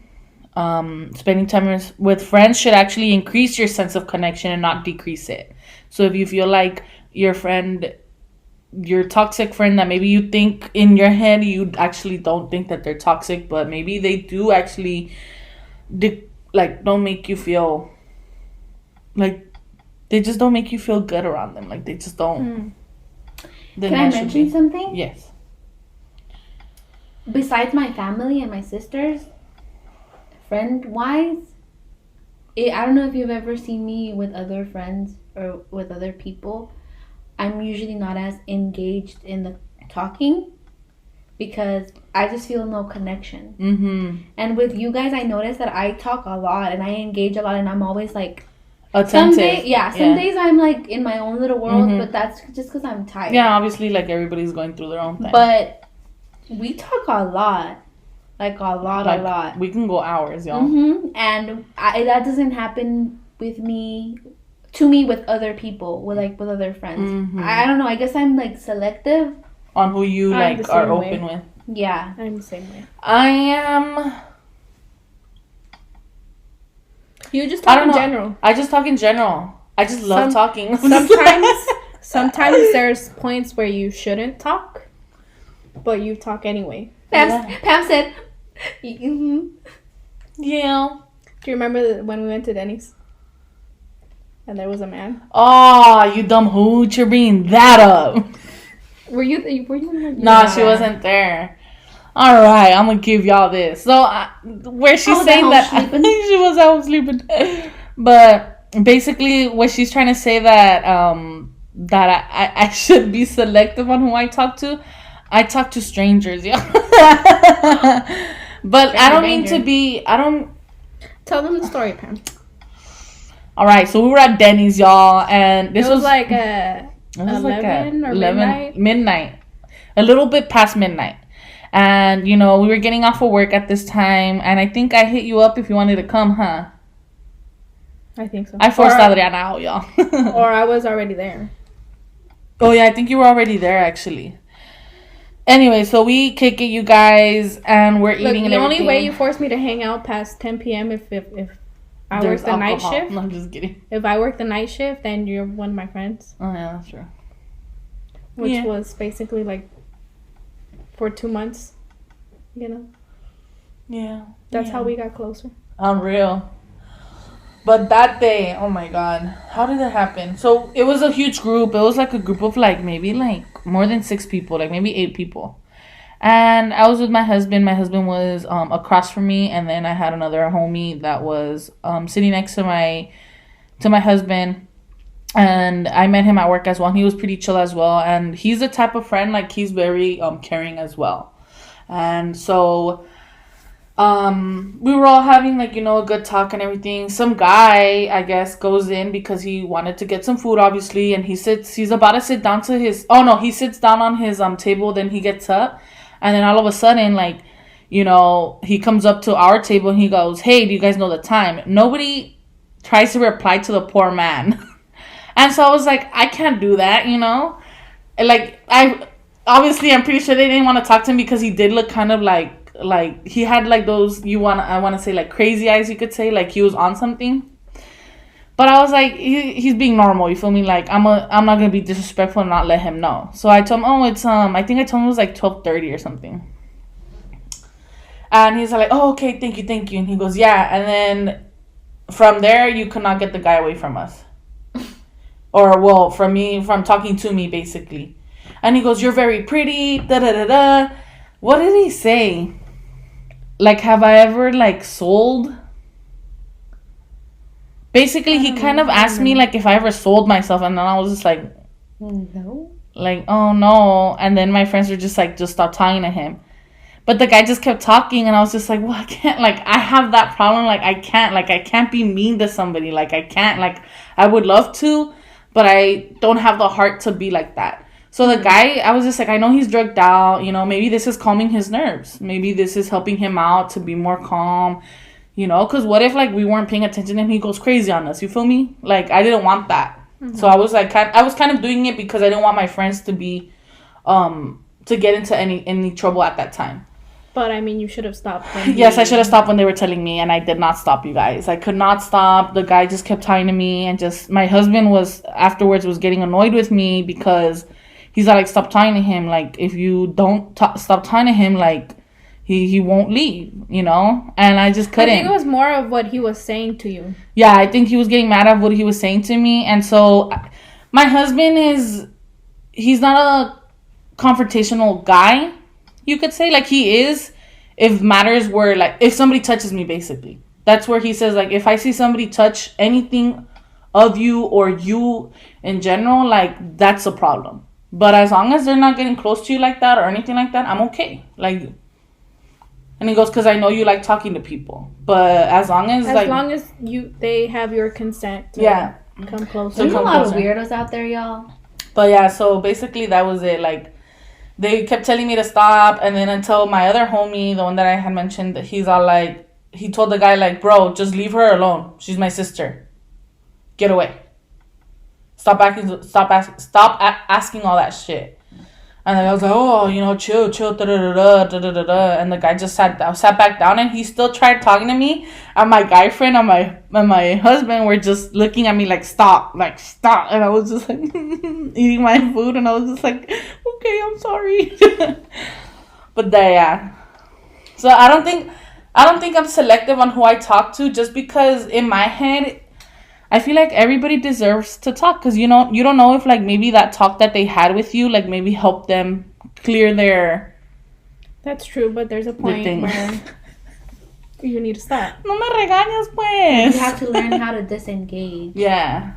Spending time with friends should actually increase your sense of connection and not decrease it. So if you feel like your toxic friend that maybe you think in your head you actually don't think that they're toxic, but maybe they do actually don't make you feel like they just don't make you feel good around them. Like they just don't. Can I mention something? Yes. Besides my family and my sisters, friend-wise, I don't know if you've ever seen me with other friends or with other people. I'm usually not as engaged in the talking because I just feel no connection. Mm-hmm. And with you guys, I notice that I talk a lot and I engage a lot, and I'm always like attentive. Some days I'm like in my own little world, but that's just because I'm tired. Yeah, obviously, like everybody's going through their own thing. But we talk a lot. Like a lot. We can go hours, y'all. Mm-hmm. And that doesn't happen to me with other people, with other friends. Mm-hmm. I don't know. I guess I'm like selective on who you are open with. Yeah, I'm the same way. I am. You just talk in general. I just talk in general. I just love talking. Sometimes there's points where you shouldn't talk, but you talk anyway. Pam said, mm-hmm. Yeah. Do you remember when we went to Denny's? And there was a man? Oh, you dumb hooch. You're bringing that up. Were you No, she wasn't there. All right, I'm going to give y'all this. So, where she's saying that she was at home sleeping. But basically, what she's trying to say that I should be selective on who I talk to. I talk to strangers, yeah. But I don't mean to be. Tell them the story, Pam. All right, so we were at Denny's, y'all, and this was like 11 or midnight, a little bit past midnight, and we were getting off of work at this time, and I think I hit you up if you wanted to come, huh? I think so. I forced Adriana out, y'all. Or I was already there. Oh yeah, I think you were already there actually. Anyway, so we kick it, you guys, and we're eating and everything. The only way you force me to hang out past 10 p.m. if I work the night shift. No, I'm just kidding. If I work the night shift, then you're one of my friends. Oh, yeah, that's true. Which was basically like for 2 months, Yeah. That's how we got closer. Unreal. But that day, oh my God, how did it happen? So it was a huge group. It was like a group of maybe more than 6 people, maybe 8 people. And I was with my husband. My husband was across from me, and then I had another homie that was sitting next to my husband. And I met him at work as well. And he was pretty chill as well. And he's the type of friend he's very caring as well. And so we were all having a good talk and everything. Some guy, I guess, goes in because he wanted to get some food, obviously, and he's about to sit down to his he sits down on his table, then he gets up, and then all of a sudden he comes up to our table and he goes, "Hey, do you guys know the time?" Nobody tries to reply to the poor man. And so I was like, I can't do that, I'm pretty sure they didn't want to talk to him because he did look kind of like he had those I want to say crazy eyes, you could say, he was on something. But I was like, he's being normal, you feel me? I'm not gonna be disrespectful and not let him know. So I told him, it's I think I told him it was 12:30 or something. And he's like, oh, okay, thank you. And he goes, yeah. And then from there, you could not get the guy away from us. Or from talking to me, basically. And he goes, you're very pretty, da-da-da-da. What did he say? Have I ever sold? Basically, he kind of asked me if I ever sold myself, and then I was just no. Oh no. And then my friends were just stop talking to him. But the guy just kept talking, and I was just well, I can't, I have that problem, I can't be mean to somebody, I can't, I would love to, but I don't have the heart to be like that. So the guy, I was just I know he's drugged out, maybe this is calming his nerves. Maybe this is helping him out to be more calm, You know, because what if, like, we weren't paying attention and he goes crazy on us? You feel me? Like, I didn't want that. So I was like, I was kind of doing it because I didn't want my friends to be, to get into any trouble at that time. But I mean, you should have stopped. Yes, I should have stopped when they were telling me, and I did not stop, you guys. I could not stop. The guy just kept talking to me, and just my husband was getting annoyed with me because he's like, stop talking to him. Like, if you don't stop talking to him, like, he won't leave, you know? And I just couldn't. I think it was more of what he was saying to you. Yeah, I think he was getting mad at what he was saying to me. And so my husband he's not a confrontational guy, you could say. Like, he is if matters were, like, if somebody touches me, basically. That's where he says, like, if I see somebody touch anything of you or you in general, like, that's a problem. But as long as they're not getting close to you like that or anything like that, I'm okay. Like, and he goes, because I know you like talking to people. But as long as they have your consent to come closer. There's a lot of weirdos out there, y'all. But yeah, so basically that was it. Like, they kept telling me to stop. And then until my other homie, the one that I had mentioned, he's all like, he told the guy, like, bro, just leave her alone. She's my sister. Get away. Stop asking all that shit. And then I was like, oh, you know, chill, da-da-da-da. And the guy just sat back down, and he still tried talking to me. And my guy friend and my husband were just looking at me like, stop. And I was just like, eating my food, and I was just like, okay, I'm sorry. But yeah. So I don't think I'm selective on who I talk to, just because in my head, I feel like everybody deserves to talk, because you don't know if, like, maybe that talk that they had with you, like, maybe help them clear their... That's true, but there's a point where you need to stop. No me regañas, pues. You have to learn how to disengage. Yeah.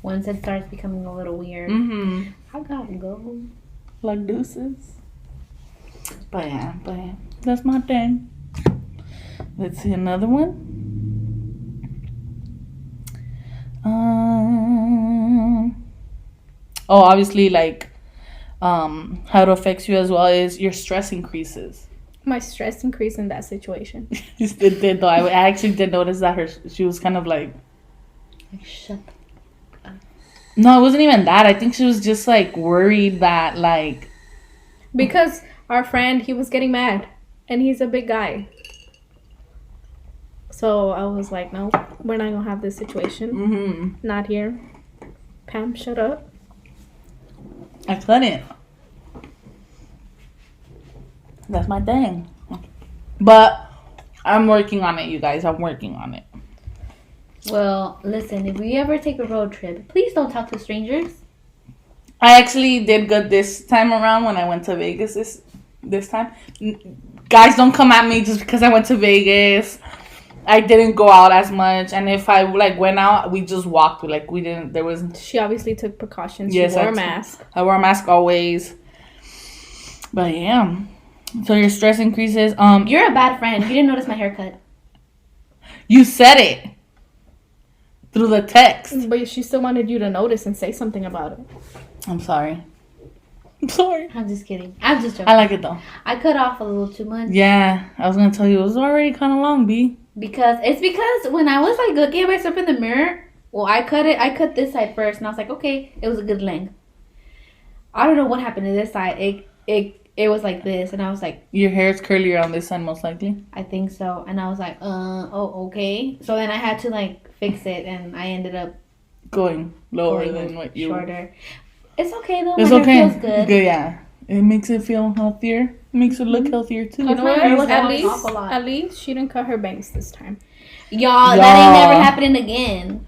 Once it starts becoming a little weird. Mm-hmm. I gotta go. Like deuces. But yeah. That's my thing. Let's see another one. Obviously, like, how it affects you as well is your stress increases. My stress increased in that situation. It did, though. I actually did notice that she was kind of like shut up. No, it wasn't even that. I think she was just, like, worried that, like... Because our friend, he was getting mad. And he's a big guy. So I was like, no, we're not going to have this situation. Mm-hmm. Not here. Pam, shut up. I couldn't. That's my thing. But I'm working on it, you guys. I'm working on it. Well, listen, if we ever take a road trip, please don't talk to strangers. I actually did good this time around when I went to Vegas this time. Guys, don't come at me just because I went to Vegas. I didn't go out as much, and if I, like, went out, we just walked. Like, we didn't, there was... She obviously took precautions. Yes, she wore a mask. I wore a mask always. But yeah. So your stress increases. You're a bad friend. You didn't notice my haircut. You said it. Through the text. But she still wanted you to notice and say something about it. I'm sorry. I'm sorry. I'm just kidding. I'm just joking. I like it, though. I cut off a little too much. Yeah. I was going to tell you, it was already kind of long, B. Because when I was, like, looking at myself in the mirror, well, I cut this side first, and I was like, okay, it was a good length. I don't know what happened to this side. It was like this, and I was like... Your hair is curlier on this side, most likely. I think so. And I was like, okay. So then I had to, like, fix it, and I ended up... Going lower than what you... Shorter. It's okay, though. It's My okay. hair feels good. Good, yeah. It makes it feel healthier. It makes it look healthier, too. You know my hair was what? falling off a lot. At least she didn't cut her bangs this time. Y'all, that ain't never happening again.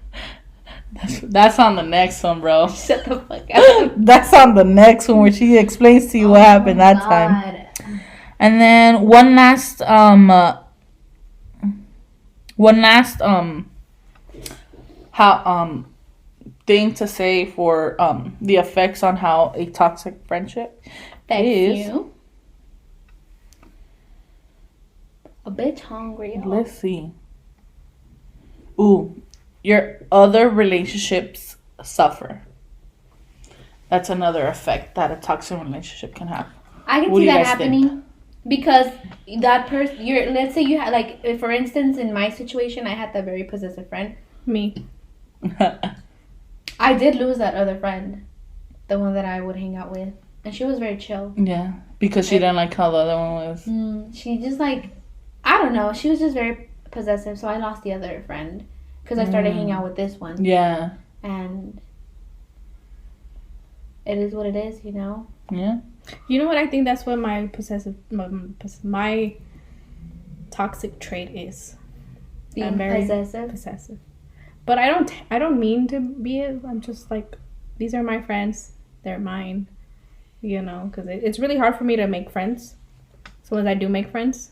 That's on the next one, bro. Shut the fuck up. That's on the next one where she explains to you what happened that time. And then one last thing to say for the effects on how a toxic friendship is. You. A bitch hungry. Y'all. Let's see. Ooh, your other relationships suffer. That's another effect that a toxic relationship can have. I can What see do you that guys happening. think? Because that person, let's say you had, like, if, for instance, in my situation, I had that very possessive friend. Me. I did lose that other friend, the one that I would hang out with, and she was very chill. Yeah, because she didn't like how the other one was. She just, like, I don't know, she was just very possessive, so I lost the other friend because I started hanging out with this one. Yeah. And it is what it is, you know? Yeah. You know what? I think that's what my my toxic trait is. Being I'm very possessive. But I don't mean to be it. I'm just like, these are my friends. They're mine. You know, because it's really hard for me to make friends. So when I do make friends,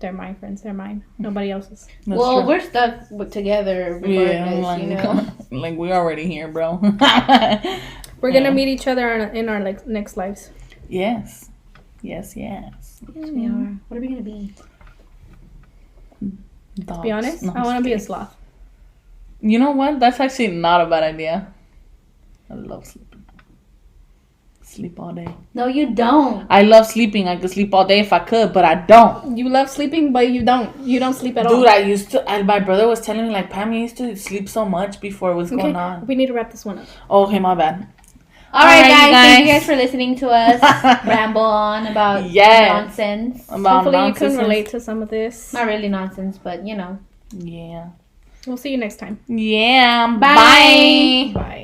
they're my friends. They're mine. Nobody else's. That's well, true. we're stuck regardless, like, you know? like, we're already here, bro. We're going to meet each other in our next lives. Yes. Yes, yes. Yes, we are. What are we going to be? To be honest, I want to be a sloth. You know what? That's actually not a bad idea. I love sleeping. Sleep all day. No, you don't. I love sleeping. I could sleep all day if I could, but I don't. You love sleeping, but you don't. You don't sleep at all. Dude, I used to. My brother was telling me, like, Pam, you used to sleep so much before what's going on. We need to wrap this one up. Okay, my bad. All right, guys. Thank you guys for listening to us ramble on about nonsense. Hopefully you can relate to some of this. Not really nonsense, but, you know. Yeah. We'll see you next time. Yeah. Bye. Bye.